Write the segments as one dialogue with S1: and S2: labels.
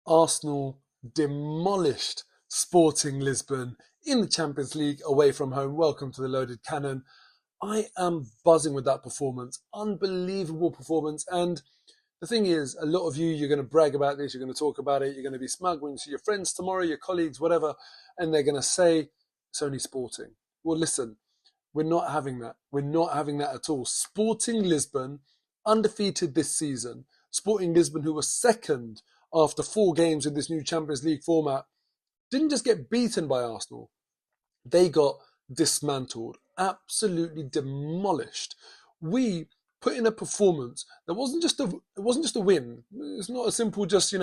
S1: Arsenal demolished Sporting Lisbon in the Champions League away from home. Welcome to the Loaded Cannon. I am buzzing with that performance. Unbelievable performance. And the thing is, a lot of you, you're going to brag about this, you're going to talk about it, you're going to be smug when you see your friends tomorrow, your colleagues, whatever, and they're going to say, it's only Sporting. Well, listen, we're not having that. We're not having that at all. Sporting Lisbon, undefeated this season. Sporting Lisbon, who were second after 4 games in this new Champions League format, didn't just get beaten by Arsenal. They got dismantled, absolutely demolished. We put in a performance that wasn't just a win. It's not a simple just,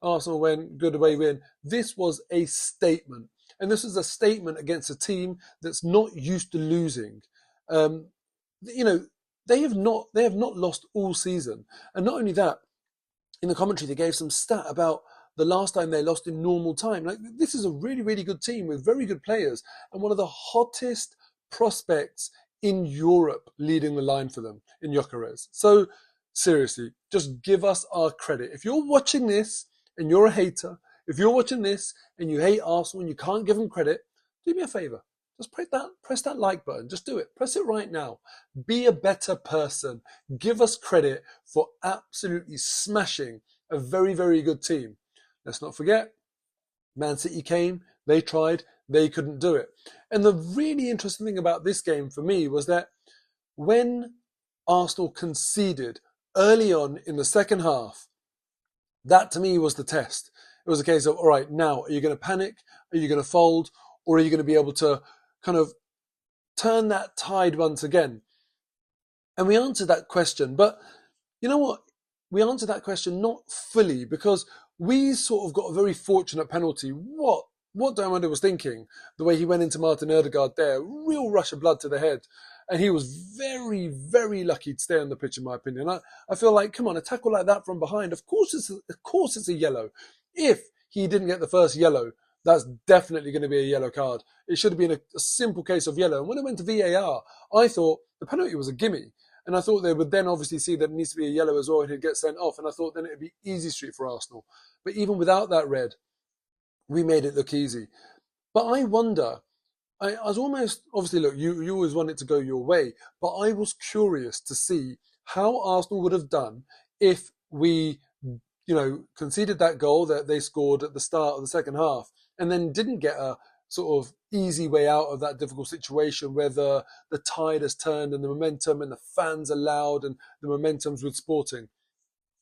S1: Arsenal win, good away win. This was a statement. And this is a statement against a team that's not used to losing. They have not lost all season. And not only that, in the commentary, they gave some stat about the last time they lost in normal time. Like, this is a really, really good team with very good players and one of the hottest prospects in Europe leading the line for them in Gyökeres. So seriously, just give us our credit. If you're watching this and you're a hater, if you're watching this and you hate Arsenal and you can't give them credit, do me a favour. Just press that like button. Just do it. Press it right now. Be a better person. Give us credit for absolutely smashing a very, very good team. Let's not forget, Man City came, they tried, they couldn't do it. And the really interesting thing about this game for me was that when Arsenal conceded early on in the second half, that to me was the test. It was a case of, all right, now, are you going to panic? Are you going to fold? Or are you going to be able to kind of turn that tide once again? And we answered that question. But you know what? We answered that question not fully, because we sort of got a very fortunate penalty. What Diamanda was thinking, the way he went into Martin Ødegaard there, real rush of blood to the head. And he was very, very lucky to stay on the pitch, in my opinion. I feel like, come on, a tackle like that from behind, of course it's a yellow. If he didn't get the first yellow, that's definitely going to be a yellow card. It should have been a simple case of yellow. And when it went to VAR, I thought the penalty was a gimme. And I thought they would then obviously see that it needs to be a yellow as well and he'd get sent off. And I thought then it would be easy street for Arsenal. But even without that red, we made it look easy. But I wonder, I was almost, obviously, look, you always want it to go your way. But I was curious to see how Arsenal would have done if we, conceded that goal that they scored at the start of the second half and then didn't get a sort of easy way out of that difficult situation where the tide has turned and the momentum and the fans are loud and the momentum's with Sporting.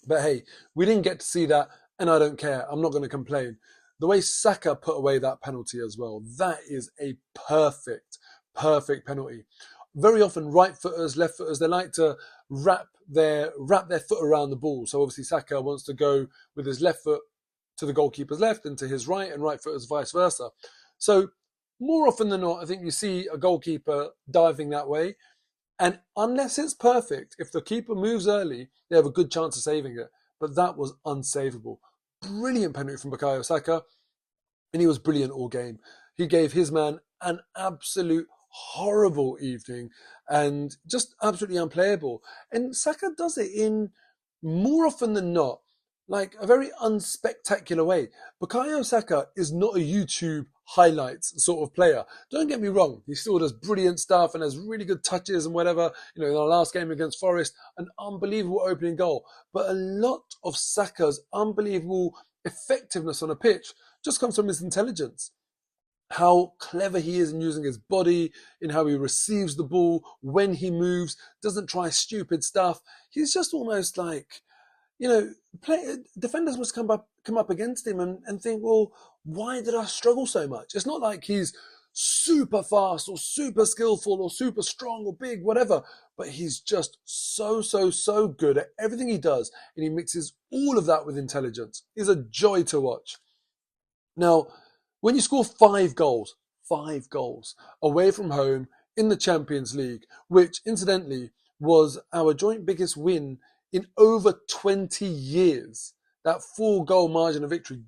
S1: But hey, we didn't get to see that, and I don't care. I'm not going to complain. The way Saka put away that penalty as well, that is a perfect penalty. Very often right footers, left footers, they like to wrap their foot around the ball. So obviously Saka wants to go with his left foot to the goalkeeper's left and to his right, and right footers vice versa. So more often than not, I think you see a goalkeeper diving that way. And unless it's perfect, if the keeper moves early, they have a good chance of saving it. But that was unsavable. Brilliant penalty from Bukayo Saka. And he was brilliant all game. He gave his man an absolute horrible evening and just absolutely unplayable. And Saka does it in, more often than not, like a very unspectacular way. Bukayo Saka is not a YouTube highlights sort of player. Don't get me wrong, he still does brilliant stuff and has really good touches and whatever. In our last game against Forest, an unbelievable opening goal. But a lot of Saka's unbelievable effectiveness on a pitch just comes from his intelligence. How clever he is in using his body, in how he receives the ball, when he moves, doesn't try stupid stuff. He's just almost like, defenders must come up against him and think, well, why did I struggle so much? It's not like he's super fast or super skillful or super strong or big, whatever, but he's just so good at everything he does, and he mixes all of that with intelligence. He's a joy to watch. Now, when you score 5 goals away from home in the Champions League, which incidentally was our joint biggest win in over 20 years, that 4-goal margin of victory,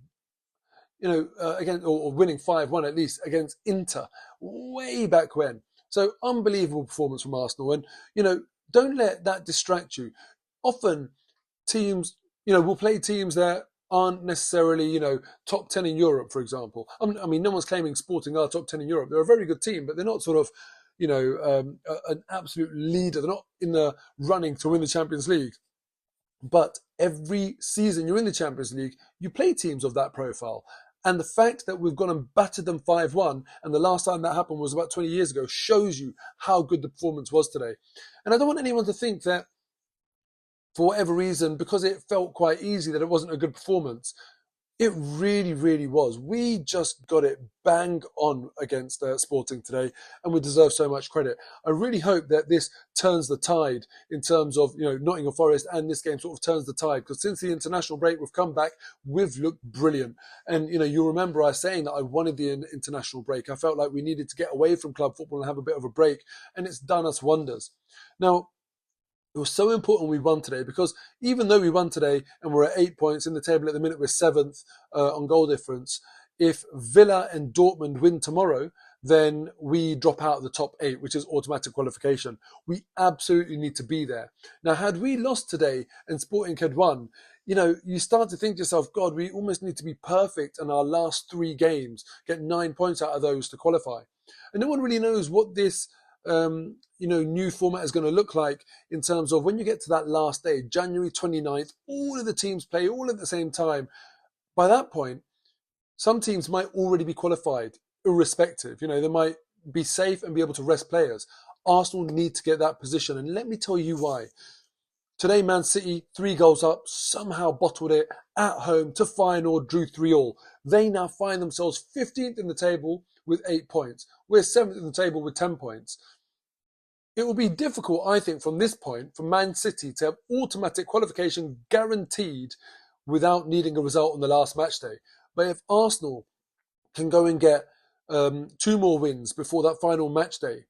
S1: again, or winning 5-1 at least against Inter way back when. So unbelievable performance from Arsenal. And, don't let that distract you. Often teams, will play teams that aren't necessarily, top 10 in Europe, for example. I mean, no one's claiming Sporting are top 10 in Europe. They're a very good team, but they're not sort of, an absolute leader. They're not in the running to win the Champions League. But every season you're in the Champions League, you play teams of that profile. And the fact that we've gone and battered them 5-1, and the last time that happened was about 20 years ago, shows you how good the performance was today. And I don't want anyone to think that, for whatever reason, because it felt quite easy, that it wasn't a good performance. It really, really was. We just got it bang on against Sporting today, and we deserve so much credit. I really hope that this turns the tide in terms of, Nottingham Forest, and this game sort of turns the tide, because since the international break, we've come back, we've looked brilliant. And, you'll remember I saying that I wanted the international break. I felt like we needed to get away from club football and have a bit of a break, and it's done us wonders. Now, it was so important we won today, because even though we won today and we're at 8 points in the table at the minute, we're 7th on goal difference. If Villa and Dortmund win tomorrow, then we drop out of the top 8, which is automatic qualification. We absolutely need to be there. Now, had we lost today and Sporting had won, you start to think to yourself, God, we almost need to be perfect in our last 3 games, get 9 points out of those to qualify. And no one really knows what this new format is going to look like in terms of when you get to that last day, January 29th, all of the teams play all at the same time. By that point, some teams might already be qualified, irrespective. They might be safe and be able to rest players. Arsenal need to get that position, and let me tell you why. Today, Man City, 3 goals up, somehow bottled it at home to Feyenoord, drew 3-3. They now find themselves 15th in the table with 8 points. We're 7th in the table with 10 points. It will be difficult, I think, from this point, for Man City to have automatic qualification guaranteed without needing a result on the last match day. But if Arsenal can go and get 2 more wins before that final match day,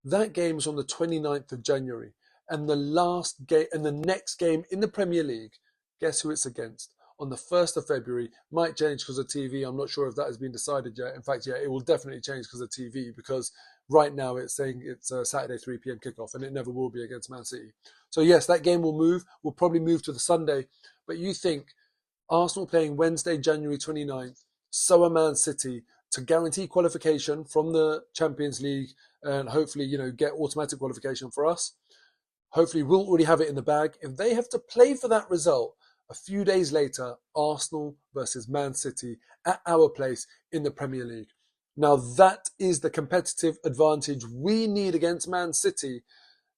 S1: that game is on the 29th of January. And the last game and the next game in the Premier League, guess who it's against? On the 1st of February, might change because of TV. I'm not sure if that has been decided yet. In fact, yeah, it will definitely change because of TV, because right now it's saying it's a Saturday 3 p.m. kickoff, and it never will be against Man City. So yes, that game will move. We'll probably move to the Sunday. But you think Arsenal playing Wednesday, January 29th, so are Man City, to guarantee qualification from the Champions League and hopefully, get automatic qualification for us. Hopefully we'll already have it in the bag. If they have to play for that result, a few days later, Arsenal versus Man City at our place in the Premier League. Now that is the competitive advantage we need against Man City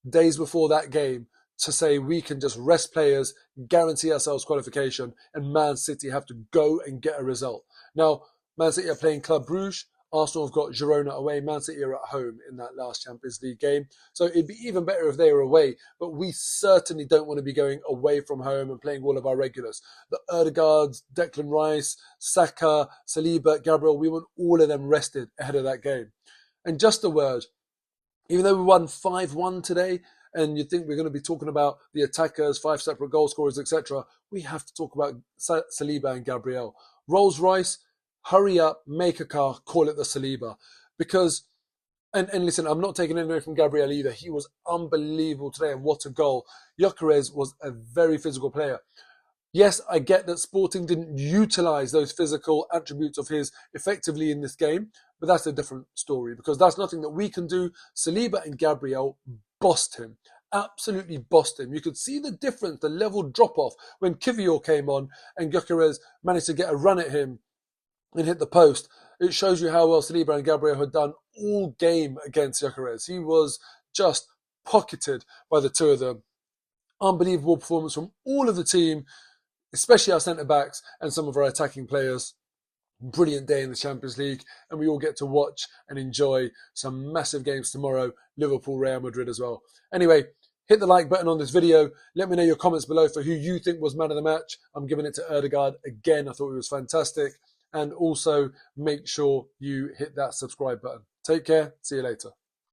S1: days before that game, to say we can just rest players, guarantee ourselves qualification, and Man City have to go and get a result. Now, Man City are playing Club Brugge. Arsenal have got Girona away. Man City are at home in that last Champions League game. So it'd be even better if they were away. But we certainly don't want to be going away from home and playing all of our regulars. The Odegaards, Declan Rice, Saka, Saliba, Gabriel, we want all of them rested ahead of that game. And just a word, even though we won 5-1 today, and you think we're going to be talking about the attackers, 5 separate goal scorers, etc., we have to talk about Saliba and Gabriel. Rolls-Royce, hurry up, make a car, call it the Saliba. Because, and listen, I'm not taking anything away from Gabriel either. He was unbelievable today, and what a goal. Gyökeres was a very physical player. Yes, I get that Sporting didn't utilise those physical attributes of his effectively in this game, but that's a different story, because that's nothing that we can do. Saliba and Gabriel bossed him. Absolutely bossed him. You could see the difference, the level drop-off when Kivior came on and Gyökeres managed to get a run at him and hit the post. It shows you how well Saliba and Gabriel had done all game against Gyökeres. He was just pocketed by the two of them. Unbelievable performance from all of the team, especially our centre-backs and some of our attacking players. Brilliant day in the Champions League, and we all get to watch and enjoy some massive games tomorrow, Liverpool, Real Madrid as well. Anyway, hit the like button on this video. Let me know your comments below for who you think was man of the match. I'm giving it to Odegaard again. I thought he was fantastic. And also make sure you hit that subscribe button. Take care. See you later.